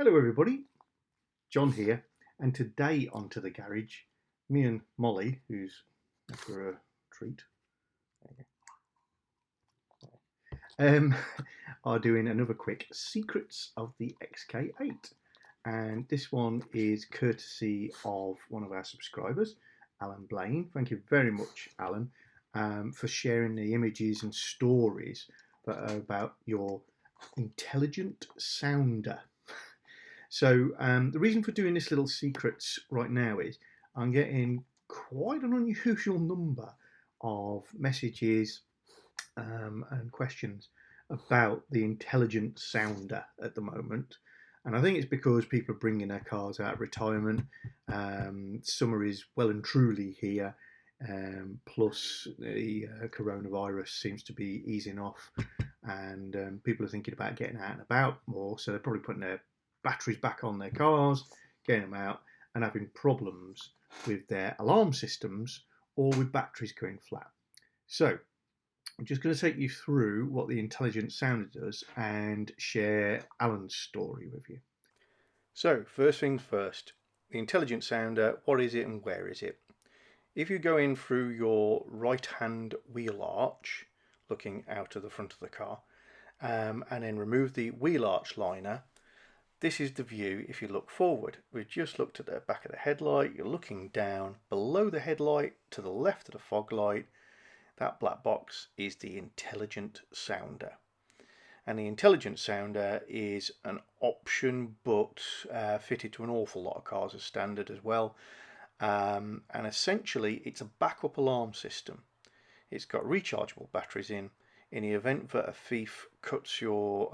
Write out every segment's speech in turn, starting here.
Hello everybody, John here, and today onto the garage, me and Molly, who's after a treat, are doing another quick Secrets of the XK8. And this one is courtesy of one of our subscribers, Alan Blaine. Thank you very much, Alan, for sharing the images and stories about your intelligent sounder. So the reason for doing this little secrets right now is I'm getting quite an unusual number of messages and questions about the intelligent sounder at the moment. And I think it's because people are bringing their cars out of retirement. Summer is well and truly here. Plus the coronavirus seems to be easing off, and people are thinking about getting out and about more. So they're probably putting their batteries back on their cars, getting them out, and having problems with their alarm systems or with batteries going flat. So I'm just going to take you through what the intelligent sounder does and share Alan's story with you. So first things first, the intelligent sounder, what is it and where is it? If you go in through your right hand wheel arch, looking out of the front of the car, and then remove the wheel arch liner, this is the view if you look forward. We've just looked at the back of the headlight, you're looking down below the headlight to the left of the fog light. That black box is the intelligent sounder. And the intelligent sounder is an option, but fitted to an awful lot of cars as standard as well. And essentially it's a backup alarm system. It's got rechargeable batteries in the event that a thief cuts your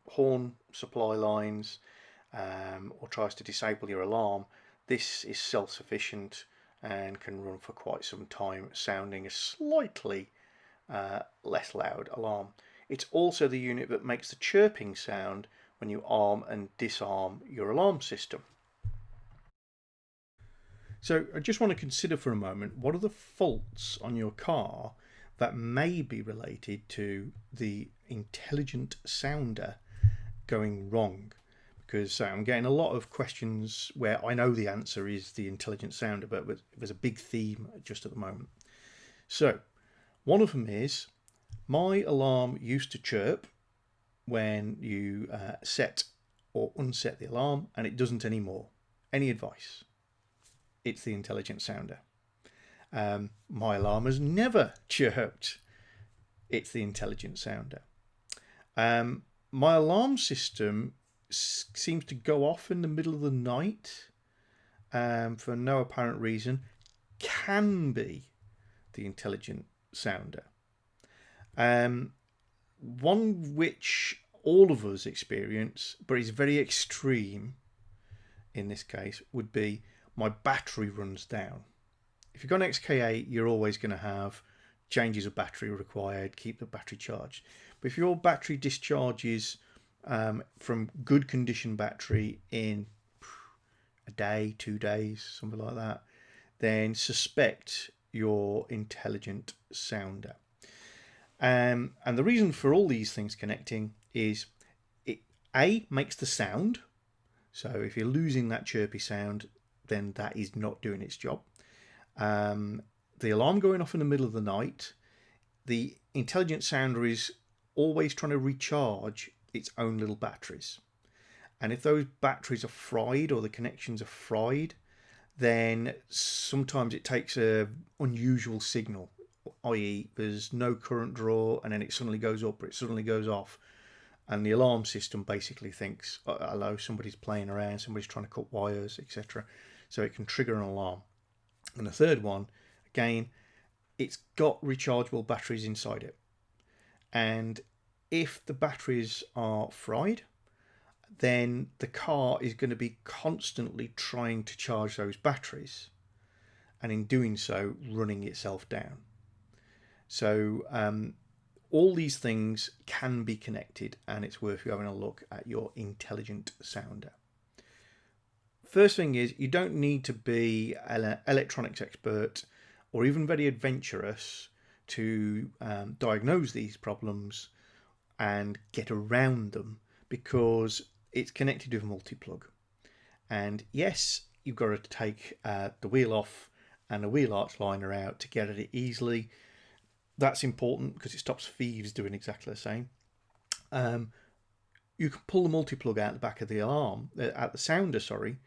horn supply lines or tries to disable your alarm. This is self-sufficient and can run for quite some time, sounding a slightly less loud alarm. It's also the unit that makes the chirping sound when you arm and disarm your alarm system. So I just want to consider for a moment, what are the faults on your car that may be related to the intelligent sounder going wrong? Because I'm getting a lot of questions where I know the answer is the intelligent sounder, but there's a big theme just at the moment. So one of them is, my alarm used to chirp when you set or unset the alarm, and it doesn't anymore. Any advice? It's the intelligent sounder. My alarm has never chirped. It's the intelligent sounder. My alarm system seems to go off in the middle of the night for no apparent reason. Can be the intelligent sounder. One which all of us experience, but is very extreme in this case, would be my battery runs down. If you've got an XK8, you're always going to have changes of battery required, keep the battery charged. But if your battery discharges from good condition battery in a day, 2 days, something like that, then suspect your intelligent sounder. And the reason for all these things connecting is it makes the sound. So if you're losing that chirpy sound, then that is not doing its job. The alarm going off in the middle of the night, the intelligent sounder is always trying to recharge its own little batteries. And if those batteries are fried or the connections are fried, then sometimes it takes an unusual signal, i.e. there's no current draw and then it suddenly goes up or it suddenly goes off. And the alarm system basically thinks, hello, somebody's playing around, somebody's trying to cut wires, etc. So it can trigger an alarm. And the third one, again, it's got rechargeable batteries inside it. And if the batteries are fried, then the car is going to be constantly trying to charge those batteries, and in doing so, running itself down. So all these things can be connected, and it's worth you having a look at your intelligent sounder. First thing is, you don't need to be an electronics expert or even very adventurous to diagnose these problems and get around them, because it's connected with a multi-plug. And yes, you've got to take the wheel off and the wheel arch liner out to get at it easily. That's important because it stops thieves doing exactly the same. You can pull the multi-plug out the back of the alarm, at the sounder, sorry,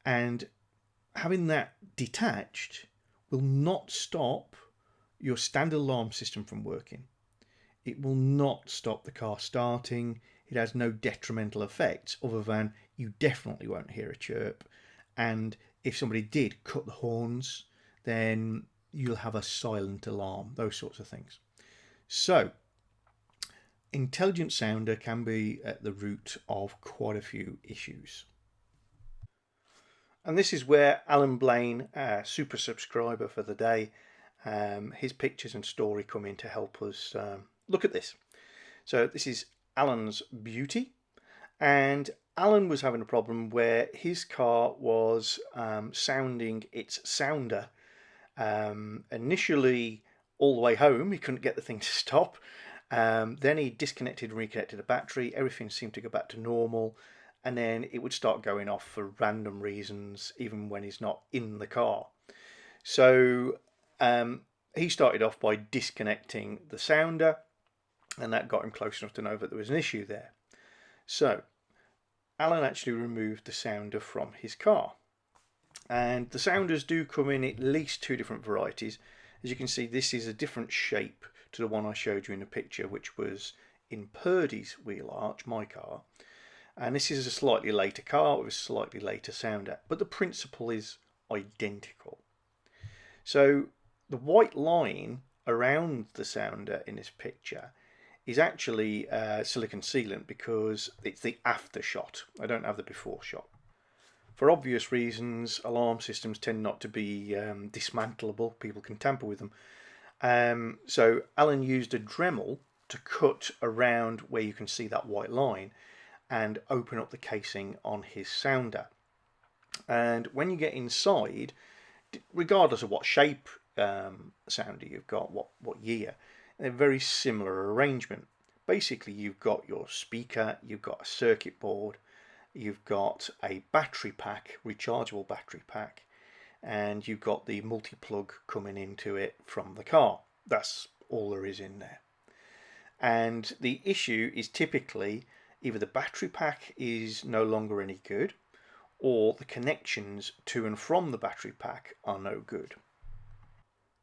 and having that detached will not stop your standard alarm system from working. It will not stop the car starting. It has no detrimental effects other than you definitely won't hear a chirp. And if somebody did cut the horns, then you'll have a silent alarm, those sorts of things. So, intelligent sounder can be at the root of quite a few issues. And this is where Alan Blaine, super subscriber for the day, his pictures and story come in to help us look at this. So this is Alan's Beauty, and Alan was having a problem where his car was sounding its sounder. Initially, all the way home, he couldn't get the thing to stop. Then he disconnected and reconnected the battery. Everything seemed to go back to normal. And then it would start going off for random reasons, even when he's not in the car. So he started off by disconnecting the sounder, and that got him close enough to know that there was an issue there. So Alan actually removed the sounder from his car. And the sounders do come in at least two different varieties. As you can see, this is a different shape to the one I showed you in the picture, which was in Purdy's wheel arch, my car. And this is a slightly later car with a slightly later sounder, but the principle is identical. So the white line around the sounder in this picture is actually silicon sealant because it's the after shot. I don't have the before shot. For obvious reasons, alarm systems tend not to be dismantleable. People can tamper with them. So Alan used a Dremel to cut around where you can see that white line and open up the casing on his sounder. And when you get inside, regardless of what shape sounder you've got, what year, they're very similar arrangement. Basically, you've got your speaker, you've got a circuit board, you've got a battery pack, rechargeable battery pack, and you've got the multi-plug coming into it from the car. That's all there is in there. And the issue is typically either the battery pack is no longer any good, or the connections to and from the battery pack are no good.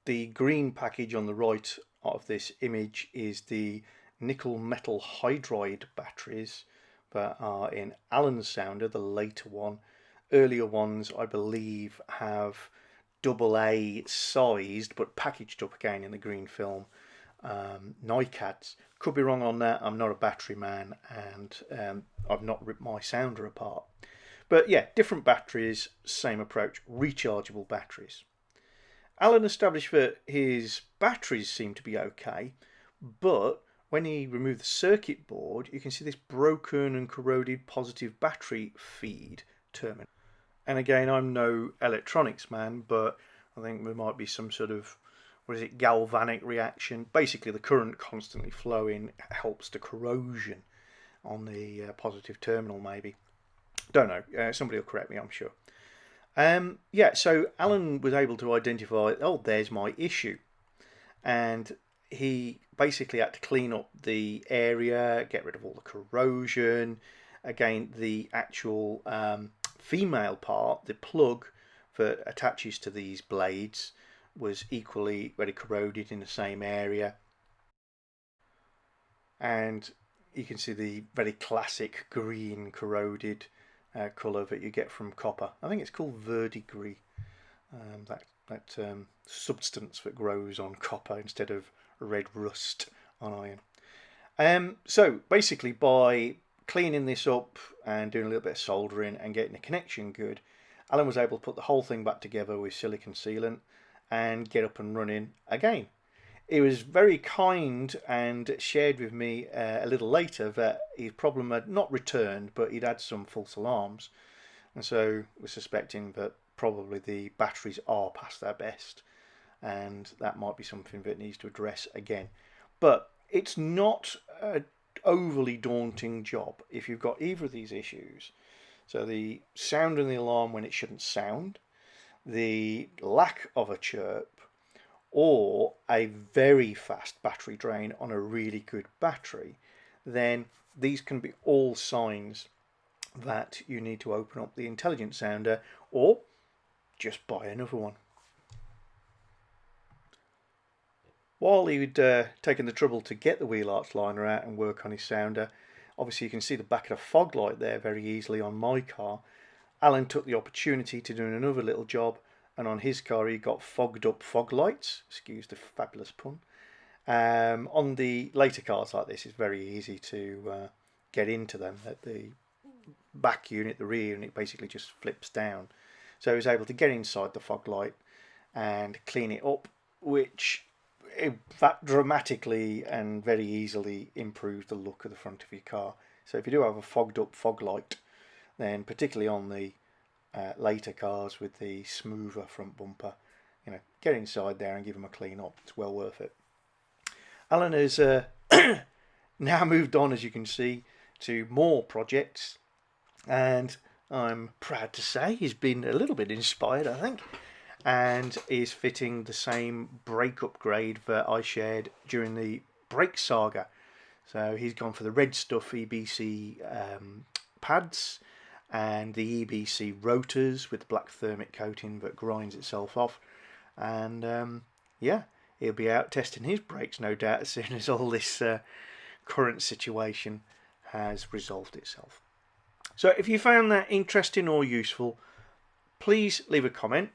The green package on the right of this image is the nickel metal hydride batteries that are in Alan's sounder, the later one. Earlier ones, I believe, have AA sized but packaged up again in the green film NiCads. Could be wrong on that. I'm not a battery man, and I've not ripped my sounder apart. But yeah, different batteries, same approach, rechargeable batteries. Alan established that his batteries seem to be okay, but when he removed the circuit board, you can see this broken and corroded positive battery feed terminal. And again, I'm no electronics man, but I think there might be some sort of, galvanic reaction. Basically, the current constantly flowing helps the corrosion on the positive terminal, maybe. Don't know. Somebody will correct me, I'm sure. Yeah, so Alan was able to identify, oh, there's my issue. And he basically had to clean up the area, get rid of all the corrosion. Again, the actual female part, the plug that attaches to these blades, was equally very corroded in the same area. And you can see the very classic green corroded colour that you get from copper. I think it's called verdigris, that substance that grows on copper instead of red rust on iron. So basically, by cleaning this up and doing a little bit of soldering and getting the connection good, Alan was able to put the whole thing back together with silicon sealant and get up and running again. He was very kind and shared with me a little later that his problem had not returned, but he'd had some false alarms, and so we're suspecting that probably the batteries are past their best, and that might be something that needs to address again. But it's not a overly daunting job if you've got either of these issues. So the sound in the alarm when it shouldn't sound, the lack of a chirp, or a very fast battery drain on a really good battery, then these can be all signs that you need to open up the intelligent sounder or just buy another one. While he'd taken the trouble to get the wheel arch liner out and work on his sounder, obviously you can see the back of the fog light there very easily on my car. Alan took the opportunity to do another little job, and on his car he got fogged up fog lights, excuse the fabulous pun. On the later cars like this, it's very easy to get into them. At the back unit, the rear unit basically just flips down. So he was able to get inside the fog light and clean it up, which that dramatically and very easily improves the look of the front of your car. So if you do have a fogged up fog light, then particularly on the later cars with the smoother front bumper, get inside there and give them a clean up. It's well worth it. Alan has now moved on, as you can see, to more projects, and I'm proud to say he's been a little bit inspired, I think, and is fitting the same brake upgrade that I shared during the brake saga. So he's gone for the red stuff EBC pads and the EBC rotors with the black thermic coating that grinds itself off, and yeah, he'll be out testing his brakes no doubt as soon as all this current situation has resolved itself. So if you found that interesting or useful, please leave a comment,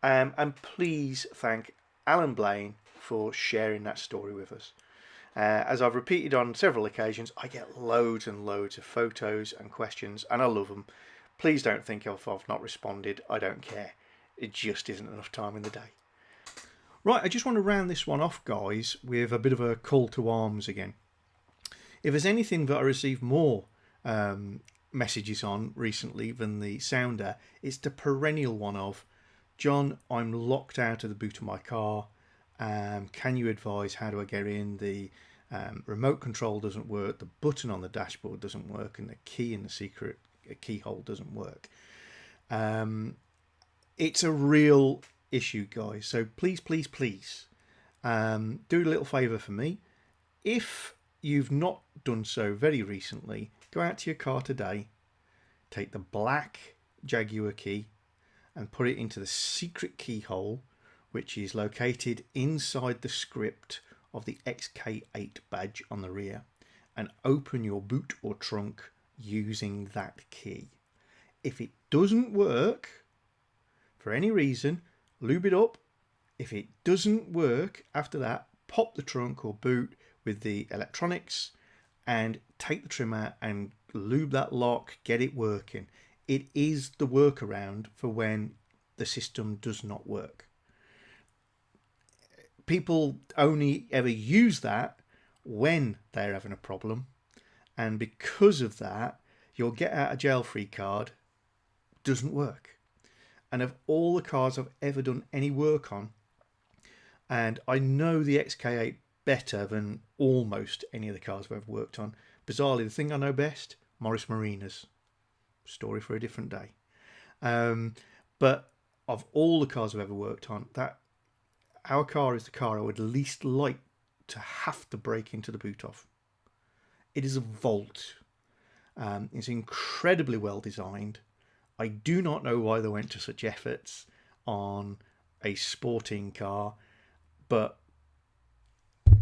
and please thank Alan Blaine for sharing that story with us. As I've repeated on several occasions, I get loads and loads of photos and questions, and I love them. Please don't think if I've not responded, I don't care. It just isn't enough time in the day. Right, I just want to round this one off, guys, with a bit of a call to arms again. If there's anything that I received more messages on recently than the sounder, it's the perennial one of, John, I'm locked out of the boot of my car. Can you advise how do I get in? The remote control doesn't work, the button on the dashboard doesn't work, and the key in the secret keyhole doesn't work. It's a real issue, guys. So please, please, please do a little favour for me. If you've not done so very recently, go out to your car today, take the black Jaguar key and put it into the secret keyhole, which is located inside the script of the XK8 badge on the rear, and open your boot or trunk using that key. If it doesn't work for any reason, lube it up. If it doesn't work after that, pop the trunk or boot with the electronics and take the trim out and lube that lock, get it working. It is the workaround for when the system does not work. People only ever use that when they're having a problem, and because of that, your get out of jail free card doesn't work. And of all the cars I've ever done any work on, and I know the XK8 better than almost any of the cars I've ever worked on, bizarrely the thing I know best, Morris Marinas. Story for a different day. But of all the cars I've ever worked on, that our car is the car I would least like to have to break into the boot of. It is a Volt. It's incredibly well designed. I do not know why they went to such efforts on a sporting car, but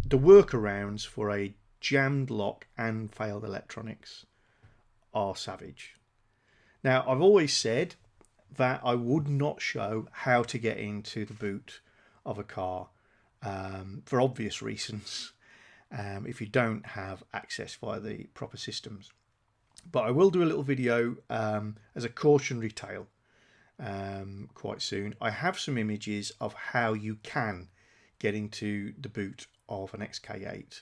the workarounds for a jammed lock and failed electronics are savage. Now, I've always said that I would not show how to get into the boot of a car for obvious reasons if you don't have access via the proper systems. But I will do a little video as a cautionary tale quite soon. I have some images of how you can get into the boot of an XK8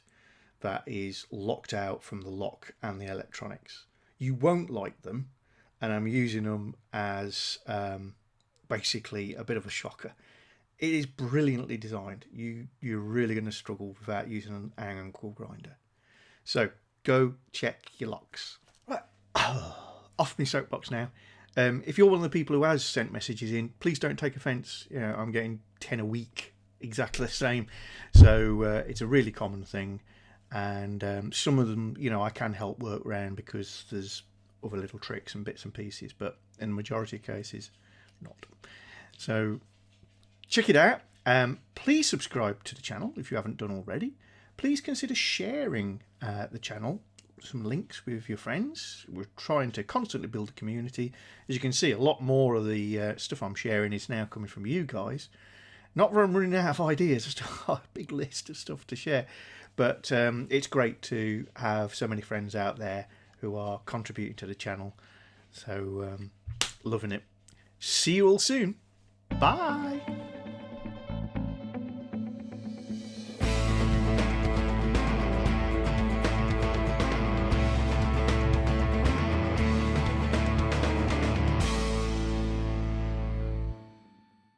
that is locked out from the lock and the electronics. You won't like them, and I'm using them as basically a bit of a shocker. It is brilliantly designed. You're really going to struggle without using an ankle grinder. So go check your locks. Right. Off my soapbox now. If you're one of the people who has sent messages in, please don't take offence. You know, I'm getting 10 a week, exactly the same. So it's a really common thing. And some of them, you know, I can help work around because there's other little tricks and bits and pieces. But in the majority of cases, not. So check it out. Please subscribe to the channel if you haven't done already. Please consider sharing the channel, some links with your friends. We're trying to constantly build a community. As you can see, a lot more of the stuff I'm sharing is now coming from you guys. Not that I'm running out of ideas, just a big list of stuff to share. But it's great to have so many friends out there who are contributing to the channel. So loving it. See you all soon. Bye.